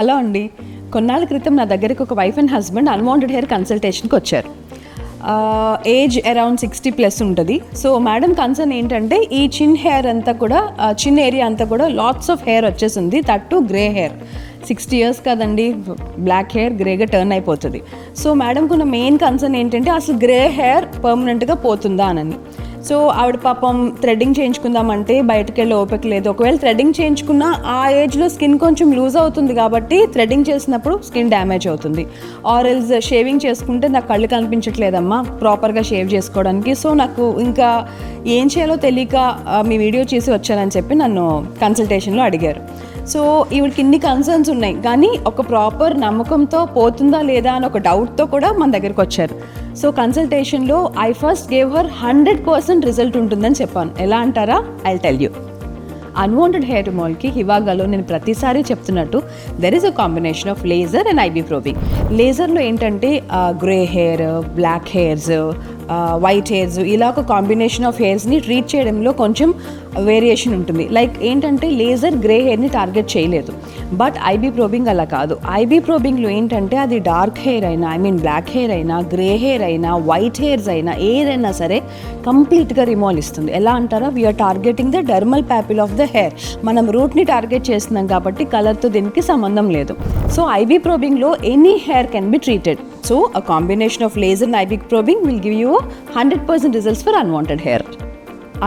Hello అండి. కొన్నాళ్ళ క్రితం నా దగ్గరికి ఒక wife and husband unwanted hair కన్సల్టేషన్కి వచ్చారు. ఏజ్ అరౌండ్ 60+ ఉంటుంది. సో మేడం కన్సర్న్ ఏంటంటే ఈ చిన్ హెయిర్ అంతా కూడా చిన్ ఏరియా అంతా కూడా లాట్స్ ఆఫ్ హెయిర్ వచ్చేసింది, తట్టు గ్రే హెయిర్. 60 years కదండి, బ్లాక్ హెయిర్ గ్రేగా టర్న్ అయిపోతుంది. సో మేడంకు ఉన్న మెయిన్ కన్సర్న్ ఏంటంటే అసలు గ్రే హెయిర్ పర్మనెంట్గా పోతుందా అని. సో ఆవిడ పాపం థ్రెడ్డింగ్ చేయించుకుందామంటే బయటకు వెళ్ళి ఓపిక లేదు. ఒకవేళ థ్రెడ్డింగ్ చేయించుకున్నా ఆ ఏజ్లో స్కిన్ కొంచెం లూజ్ అవుతుంది కాబట్టి థ్రెడ్డింగ్ చేసినప్పుడు స్కిన్ డ్యామేజ్ అవుతుంది. ఆరెల్స్ షేవింగ్ చేసుకుంటే నాకు కళ్ళు కనిపించట్లేదమ్మా ప్రాపర్గా షేవ్ చేసుకోవడానికి. సో నాకు ఇంకా ఏం చేయాలో తెలియక మీ వీడియో చేసి వచ్చానని చెప్పి నన్ను కన్సల్టేషన్లో అడిగారు. సో ఈవిడికి ఇన్ని కన్సర్న్స్ ఉన్నాయి, కానీ ఒక ప్రాపర్ నమ్మకంతో పోతుందా లేదా అని ఒక డౌట్తో కూడా మన దగ్గరికి వచ్చారు. సో కన్సల్టేషన్లో I first gave her 100% result ఉంటుందని చెప్పాను. ఎలా అంటారా? I'll tell you. Unwanted hair రిమూవల్కి హివాగాలో నేను ప్రతిసారి చెప్తున్నట్టు there is a combination of laser and IB probing. లేజర్లో ఏంటంటే grey hair, black hairs, white hairs, ఇలా ఒక కాంబినేషన్ ఆఫ్ హెయిర్స్ని ట్రీట్ చేయడంలో కొంచెం వేరియేషన్ ఉంటుంది. లైక్ ఏంటంటే లేజర్ గ్రే హెయిర్ని టార్గెట్ చేయలేదు, బట్ ఐబీ ప్రోబింగ్ అలా కాదు. ఐబీ ప్రోబింగ్లో ఏంటంటే అది డార్క్ హెయిర్ అయినా, బ్లాక్ హెయిర్ అయినా, గ్రే హెయిర్ అయినా, వైట్ హెయిర్స్ అయినా, ఏదైనా సరే కంప్లీట్గా రిమూవల్ ఇస్తుంది. ఎలా అంటారా? We're targeting the dermal papilla of the hair. మనం రూట్ని టార్గెట్ చేస్తున్నాం కాబట్టి కలర్తో దీనికి సంబంధం లేదు. సో ఐబీ ప్రోబింగ్లో any hair can be treated. So a combination of laser and IB probing will give you 100% results for unwanted hair.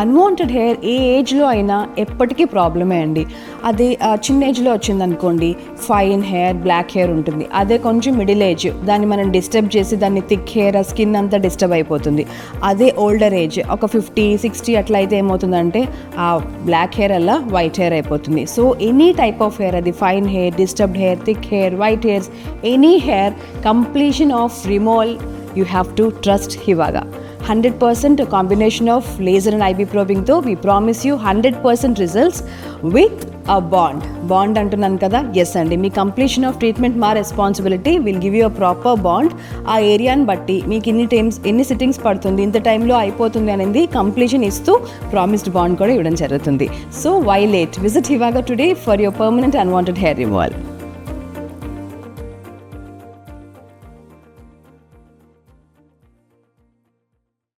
Unwanted hair ఏ ఏజ్లో అయినా ఎప్పటికీ ప్రాబ్లమే అండి. అదే చిన్న ఏజ్లో వచ్చిందనుకోండి ఫైన్ హెయిర్, బ్లాక్ హెయిర్ ఉంటుంది. అదే కొంచెం మిడిల్ ఏజ్, దాన్ని మనం డిస్టర్బ్ చేసి దాన్ని థిక్ హెయిర్, ఆ స్కిన్ అంతా డిస్టర్బ్ అయిపోతుంది. అదే ఓల్డర్ ఏజ్ ఒక 50, 60 అట్లా అయితే ఏమవుతుందంటే ఆ బ్లాక్ హెయిర్ అలా వైట్ హెయిర్ అయిపోతుంది. So any type of hair, అది fine hair, disturbed hair, thick hair, white hairs, any hair completion of removal you have to trust Hivaga. 100% combination of laser and IB probing తో we promise you 100% results with a bond అంటున్నాను కదా. Yes అండి, మీ completion of treatment మా responsibility. Will give you a proper bond. ఆ ఏరియాని బట్టి మీకు ఎన్ని సిట్టింగ్స్ పడుతుంది, ఇంత టైంలో అయిపోతుంది అనేది కంప్లీషన్ ఇస్తూ ప్రామిస్డ్ బాండ్ కూడా ఇవ్వడం జరుగుతుంది. So why late? Visit Hivaga today for your permanent unwanted hair removal.